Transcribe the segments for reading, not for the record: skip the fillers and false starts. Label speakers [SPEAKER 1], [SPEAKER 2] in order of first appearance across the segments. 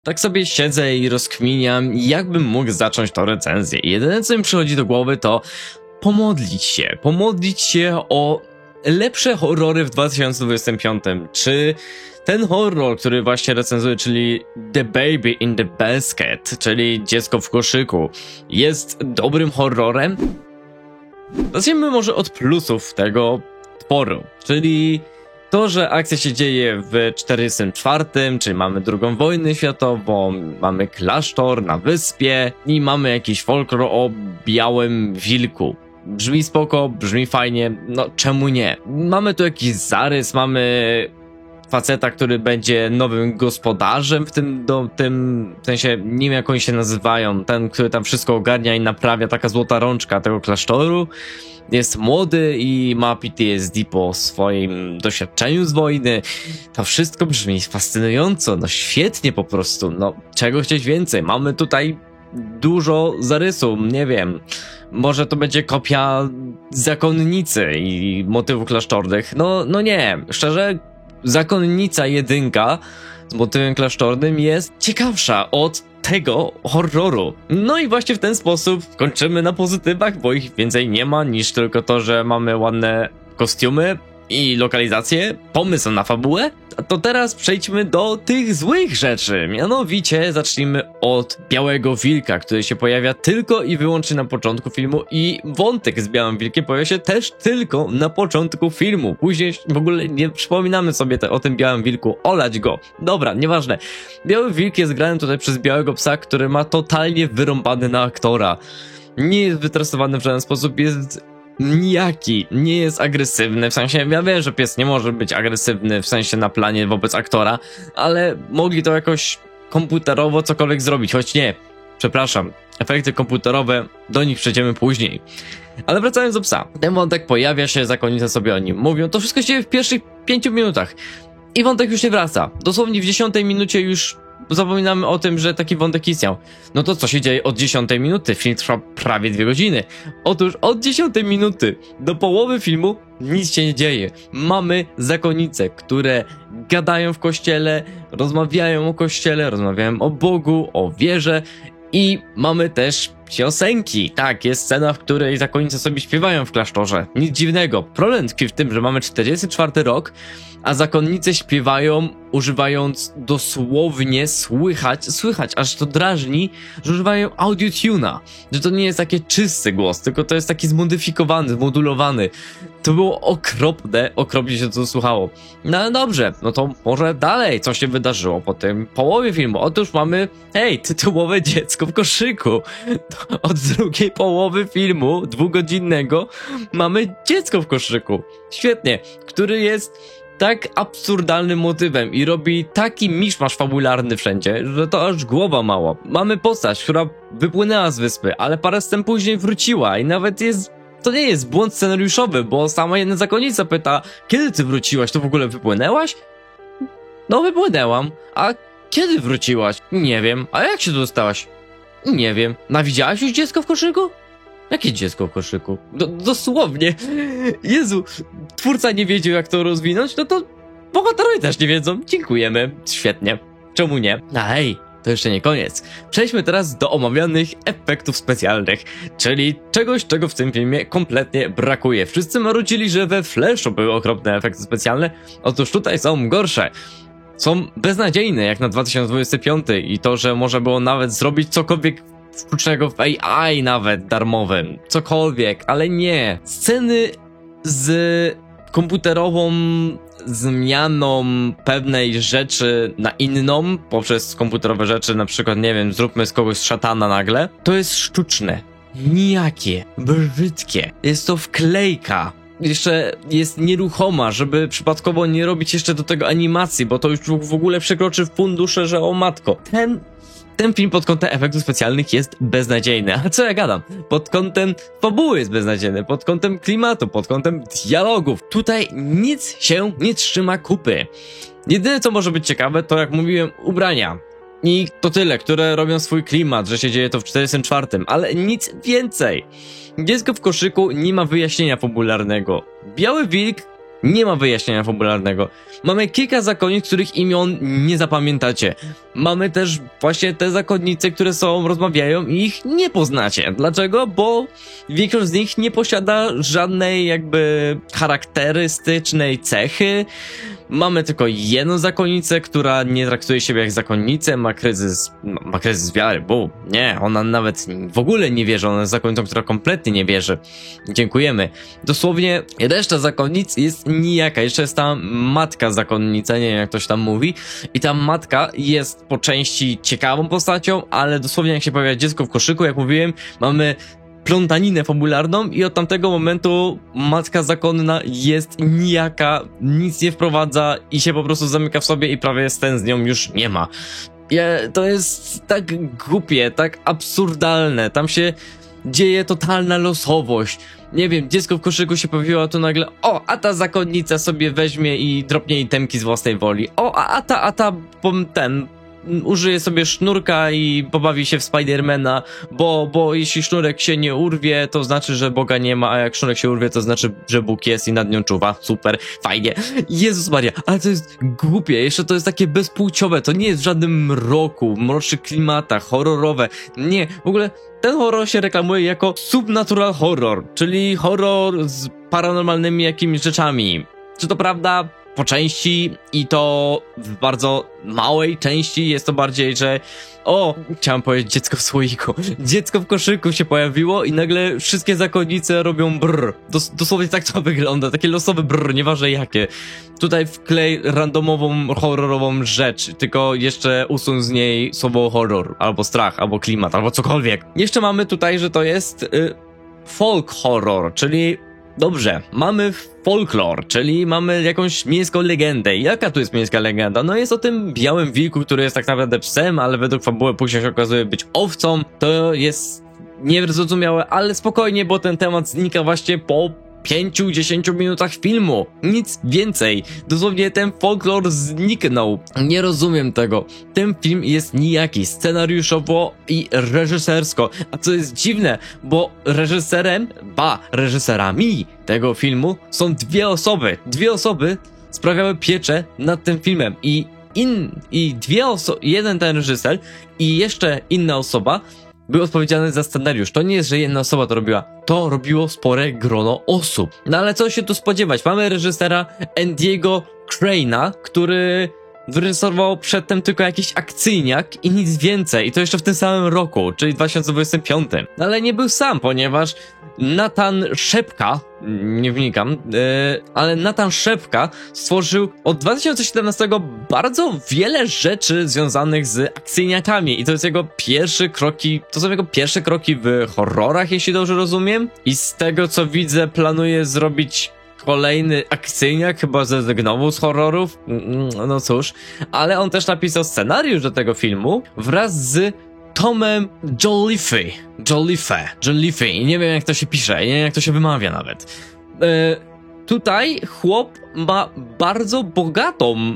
[SPEAKER 1] Tak sobie siedzę i rozkminiam, jakbym mógł zacząć tą recenzję. Jedyne, co mi przychodzi do głowy, to pomodlić się o lepsze horrory w 2025. Czy ten horror, który właśnie recenzuję, czyli The Baby in the Basket, czyli dziecko w koszyku, jest dobrym horrorem? Zacznijmy może od plusów tego tworu, czyli to, że akcja się dzieje w 44, czyli mamy II wojnę światową, mamy klasztor na wyspie i mamy jakiś folklor o białym wilku. Brzmi spoko, brzmi fajnie, no czemu nie? Mamy tu jakiś zarys, mamy faceta, który będzie nowym gospodarzem w tym sensie, nie wiem jak oni się nazywają, ten, który tam wszystko ogarnia i naprawia, taka złota rączka tego klasztoru. Jest młody i ma PTSD po swoim doświadczeniu z wojny. To wszystko brzmi fascynująco, no świetnie po prostu, no czego chcieć więcej. Mamy tutaj dużo zarysu, nie wiem, może to będzie kopia Zakonnicy i motywów klasztornych. No nie, szczerze, Zakonnica 1 z motywem klasztornym jest ciekawsza od tego horroru. No i właśnie w ten sposób kończymy na pozytywach, bo ich więcej nie ma niż tylko to, że mamy ładne kostiumy i lokalizację, pomysł na fabułę. A to teraz przejdźmy do tych złych rzeczy. Mianowicie zacznijmy od Białego Wilka, który się pojawia tylko i wyłącznie na początku filmu i wątek z Białym Wilkiem pojawia się też tylko na początku filmu. Później w ogóle nie przypominamy sobie o tym Białym Wilku, olać go. Dobra, nieważne. Biały Wilk jest grany tutaj przez Białego Psa, który ma totalnie wyrąbany na aktora. Nie jest wytresowany w żaden sposób, jest nijaki, nie jest agresywny, w sensie ja wiem, że pies nie może być agresywny w sensie na planie wobec aktora, ale mogli to jakoś komputerowo cokolwiek zrobić, choć nie, przepraszam, efekty komputerowe, do nich przejdziemy później. Ale wracając do psa, ten wątek pojawia się, zakonnice sobie o nim mówią, to wszystko się dzieje w pierwszych 5 minutach i wątek już nie wraca, dosłownie w 10 minucie już zapominamy o tym, że taki wątek istniał. No to co się dzieje od 10 minuty? Film trwa prawie 2 godziny. Otóż od 10 minuty do połowy filmu nic się nie dzieje. Mamy zakonnice, które gadają w kościele, rozmawiają o kościele, rozmawiają o Bogu, o wierze i mamy też piosenki. Tak, jest scena, w której zakonnice sobie śpiewają w klasztorze. Nic dziwnego. Problem tkwi w tym, że mamy 44 rok, a zakonnice śpiewają używając dosłownie słychać, aż to drażni, że używają audio-tuna, że to nie jest taki czysty głos, tylko to jest taki zmodyfikowany, zmodulowany. To było okropne, okropnie się to słuchało. No dobrze, no to może dalej, co się wydarzyło po tym połowie filmu. Otóż mamy, tytułowe dziecko w koszyku. Od drugiej połowy filmu, 2-godzinnego, mamy dziecko w koszyku. Świetnie, który jest tak absurdalnym motywem i robi taki miszmasz fabularny wszędzie, że to aż głowa mała. Mamy postać, która wypłynęła z wyspy, ale parę scen później wróciła i nawet to nie jest błąd scenariuszowy, bo sama jedna zakonnica pyta, kiedy ty wróciłaś, to w ogóle wypłynęłaś? No wypłynęłam. A kiedy wróciłaś? Nie wiem. A jak się tu dostałaś? Nie wiem. Widziałaś już dziecko w koszyku? Jakie dziecko w koszyku? Dosłownie. Jezu, twórca nie wiedział jak to rozwinąć, no to bohaterowie też nie wiedzą. Dziękujemy. Świetnie. Czemu nie? To jeszcze nie koniec. Przejdźmy teraz do omawianych efektów specjalnych, czyli czegoś, czego w tym filmie kompletnie brakuje. Wszyscy marudzili, że we Flashu były okropne efekty specjalne. Otóż tutaj są gorsze. Są beznadziejne jak na 2025 i to, że można było nawet zrobić cokolwiek sztucznego w AI nawet darmowym. Cokolwiek, ale nie. Sceny z komputerową zmianą pewnej rzeczy na inną poprzez komputerowe rzeczy, na przykład, nie wiem, zróbmy z kogoś szatana nagle, to jest sztuczne. Nijakie. Brzydkie. Jest to wklejka. Jeszcze jest nieruchoma, żeby przypadkowo nie robić jeszcze do tego animacji, bo to już w ogóle przekroczy w fundusze, że o matko. Ten film pod kątem efektów specjalnych jest beznadziejny. A co ja gadam? Pod kątem fabuły jest beznadziejny, pod kątem klimatu, pod kątem dialogów. Tutaj nic się nie trzyma kupy. Jedyne co może być ciekawe to, jak mówiłem, ubrania. I to tyle, które robią swój klimat, że się dzieje to w 44, ale nic więcej. Dziecko w koszyku nie ma wyjaśnienia fabularnego. Biały Wilk Nie ma wyjaśnienia fabularnego. Mamy kilka zakonnic, których imion nie zapamiętacie. Mamy też właśnie te zakonnice, które rozmawiają i ich nie poznacie. Dlaczego? Bo większość z nich nie posiada żadnej jakby charakterystycznej cechy. Mamy tylko jedną zakonnicę, która nie traktuje siebie jak zakonnicę, ma kryzys wiary, bo nie, ona nawet w ogóle nie wierzy, ona jest zakonnicą, która kompletnie nie wierzy. Dziękujemy. Dosłownie reszta zakonnic jest nijaka, jeszcze jest ta matka zakonnica, nie wiem jak to się tam mówi, i ta matka jest po części ciekawą postacią, ale dosłownie jak się pojawia dziecko w koszyku, jak mówiłem, mamy plątaninę fabularną i od tamtego momentu matka zakonna jest nijaka, nic nie wprowadza i się po prostu zamyka w sobie i prawie scen z nią już nie ma. To jest tak głupie, tak absurdalne, tam się dzieje totalna losowość. Nie wiem, dziecko w koszyku się pojawiło, a tu nagle a ta zakonnica sobie weźmie i dropnie itemki z własnej woli. Użyje sobie sznurka i pobawi się w Spidermana, bo jeśli sznurek się nie urwie, to znaczy, że Boga nie ma, a jak sznurek się urwie, to znaczy, że Bóg jest i nad nią czuwa. Super, fajnie. Jezus Maria, ale to jest głupie, jeszcze to jest takie bezpłciowe, to nie jest w żadnym mroku, mrocznych klimatach, horrorowe. Nie, w ogóle ten horror się reklamuje jako supernatural horror, czyli horror z paranormalnymi jakimiś rzeczami. Czy to prawda? Po części i to w bardzo małej części jest to bardziej, że chciałem powiedzieć dziecko w słoiku. Dziecko w koszyku się pojawiło i nagle wszystkie zakonnice robią brrr. Dosłownie tak to wygląda, takie losowe brrr, nieważne jakie. Tutaj wklej randomową, horrorową rzecz, tylko jeszcze usuń z niej słowo horror, albo strach, albo klimat, albo cokolwiek. Jeszcze mamy tutaj, że to jest folk horror, czyli dobrze, mamy folklore, czyli mamy jakąś miejską legendę. Jaka tu jest miejska legenda? No jest o tym białym wilku, który jest tak naprawdę psem, ale według fabuły później się okazuje być owcą. To jest niezrozumiałe, ale spokojnie, bo ten temat znika właśnie po 5-10 minutach filmu. Nic więcej. Dosłownie ten folklor zniknął. Nie rozumiem tego. Ten film jest nijaki scenariuszowo i reżysersko. A co jest dziwne, bo reżyserami tego filmu są dwie osoby. Dwie osoby sprawiały pieczę nad tym filmem jeden ten reżyser i jeszcze inna osoba był odpowiedzialny za scenariusz. To nie jest, że jedna osoba to robiła. To robiło spore grono osób. No ale co się tu spodziewać? Mamy reżysera Andy'ego Crane'a, który wyreżyserował przedtem tylko jakiś akcyjniak i nic więcej. I to jeszcze w tym samym roku, czyli 2025. No ale nie był sam, ponieważ Nathan Szepka, nie wnikam, ale Nathan Szepka stworzył od 2017 bardzo wiele rzeczy związanych z akcyjniakami i to są jego pierwsze kroki w horrorach, jeśli dobrze rozumiem. I z tego co widzę, planuje zrobić kolejny akcyjniak, chyba zrezygnował z horrorów, no cóż, ale on też napisał scenariusz do tego filmu wraz z Tomem Jolliffe, nie wiem jak to się pisze, nie wiem jak to się wymawia nawet. Tutaj chłop ma bardzo bogatą,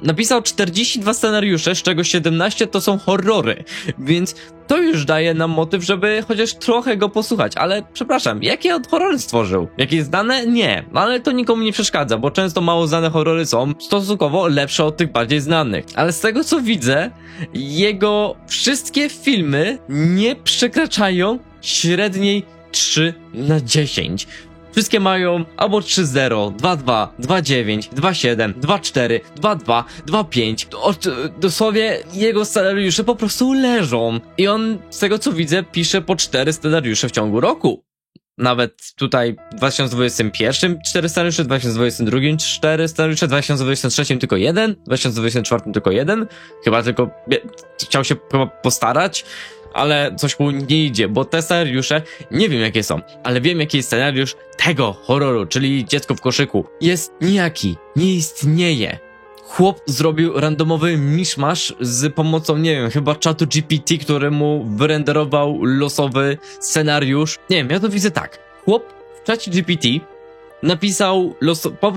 [SPEAKER 1] napisał 42 scenariusze, z czego 17 to są horrory, więc to już daje nam motyw, żeby chociaż trochę go posłuchać, ale przepraszam, jakie horrory stworzył? Jakieś znane? Nie, ale to nikomu nie przeszkadza, bo często mało znane horrory są stosunkowo lepsze od tych bardziej znanych. Ale z tego co widzę, jego wszystkie filmy nie przekraczają średniej 3/10. Wszystkie mają albo 3.0, 2.2, 2.9, 2.7, 2.4, 2.2, 2.5. Dosłownie jego scenariusze po prostu leżą. I on, z tego co widzę, pisze po 4 scenariusze w ciągu roku. Nawet tutaj w 2021 4 scenariusze, w 2022 4 scenariusze, w 2023 tylko 1, w 2024 tylko 1. Chyba tylko chciał się postarać. Ale coś mu nie idzie, bo te scenariusze nie wiem jakie są, ale wiem jaki jest scenariusz tego horroru, czyli dziecko w koszyku. Jest nijaki, nie istnieje. Chłop zrobił randomowy miszmasz z pomocą, nie wiem, chyba czatu GPT, który mu wyrenderował losowy scenariusz. Nie wiem, ja to widzę tak. Chłop w czacie GPT napisał,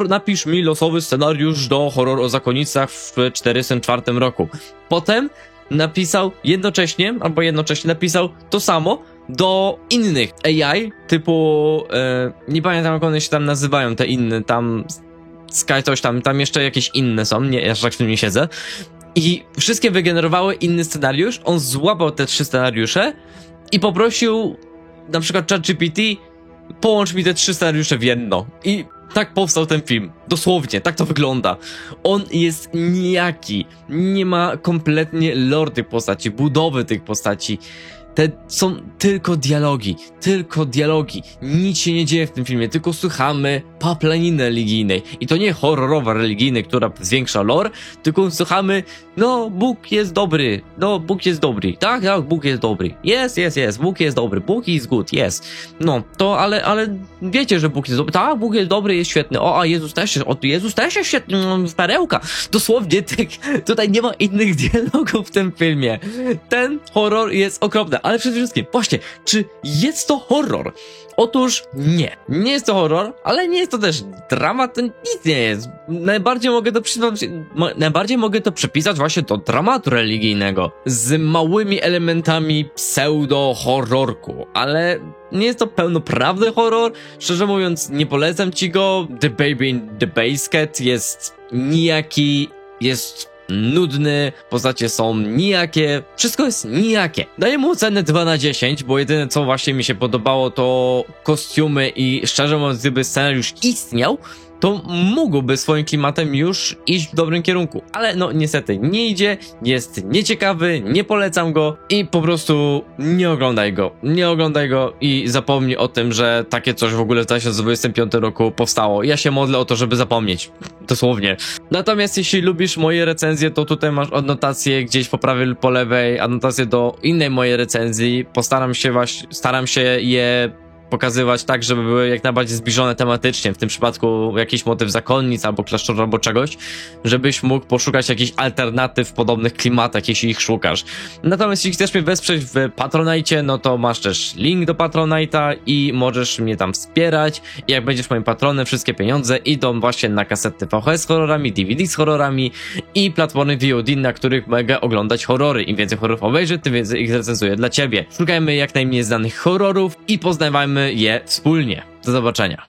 [SPEAKER 1] napisz mi losowy scenariusz do horroru o zakonnicach w 1944 roku. Potem napisał jednocześnie napisał to samo, do innych AI, typu, nie pamiętam jak one się tam nazywają, te inne, tam Sky coś tam jeszcze jakieś inne są, nie, ja tak w tym nie siedzę. I wszystkie wygenerowały inny scenariusz, on złapał te 3 scenariusze i poprosił na przykład ChatGPT, połącz mi te 3 scenariusze w jedno. I tak powstał ten film. Dosłownie, tak to wygląda. On jest nijaki. Nie ma kompletnie lore tych postaci, budowy tych postaci. Te są tylko dialogi. Nic się nie dzieje w tym filmie, tylko słuchamy paplaniny religijnej. I to nie horrorowa religijnej, która zwiększa lore, tylko słuchamy, no, Bóg jest dobry. No, Bóg jest dobry. Tak, Bóg jest dobry. Jest. Bóg jest dobry. Bóg is good, jest. No, to, ale wiecie, że Bóg jest dobry. Tak, Bóg jest dobry, jest świetny. O, a Jezus też jest świetny. Perełka. Dosłownie, tutaj nie ma innych dialogów w tym filmie. Ten horror jest okropny. Ale przede wszystkim, właśnie, czy jest to horror? Otóż nie jest to horror, ale nie jest to też dramat, to nic nie jest. Najbardziej mogę to przypisać właśnie do dramatu religijnego, z małymi elementami pseudo-horrorku, ale nie jest to pełnoprawny horror. Szczerze mówiąc, nie polecam ci go. The Baby in the Basket jest nijaki, jest nudny, postacie są nijakie, wszystko jest nijakie. Daję mu ocenę 2 na 10, bo jedyne co właśnie mi się podobało to kostiumy i szczerze mówiąc, gdyby scenariusz istniał, to mógłby swoim klimatem już iść w dobrym kierunku, ale no niestety nie idzie, jest nieciekawy, nie polecam go i po prostu nie oglądaj go i zapomnij o tym, że takie coś w ogóle w 2025 roku powstało. Ja się modlę o to, żeby zapomnieć, dosłownie. Natomiast jeśli lubisz moje recenzje, to tutaj masz adnotacje gdzieś po prawej lub po lewej, adnotacje do innej mojej recenzji, staram się je pokazywać tak, żeby były jak najbardziej zbliżone tematycznie, w tym przypadku jakiś motyw zakonnic albo klasztoru albo czegoś, żebyś mógł poszukać jakichś alternatyw w podobnych klimatach, jeśli ich szukasz. Natomiast jeśli chcesz mnie wesprzeć w Patronite, no to masz też link do Patronite'a i możesz mnie tam wspierać i jak będziesz moim patronem, wszystkie pieniądze idą właśnie na kasety VHS z horrorami, DVD z horrorami i platformy VOD, na których mogę oglądać horrory. Im więcej horrorów obejrzę, tym więcej ich recenzuję dla ciebie. Szukajmy jak najmniej znanych horrorów i poznawajmy je wspólnie. Do zobaczenia.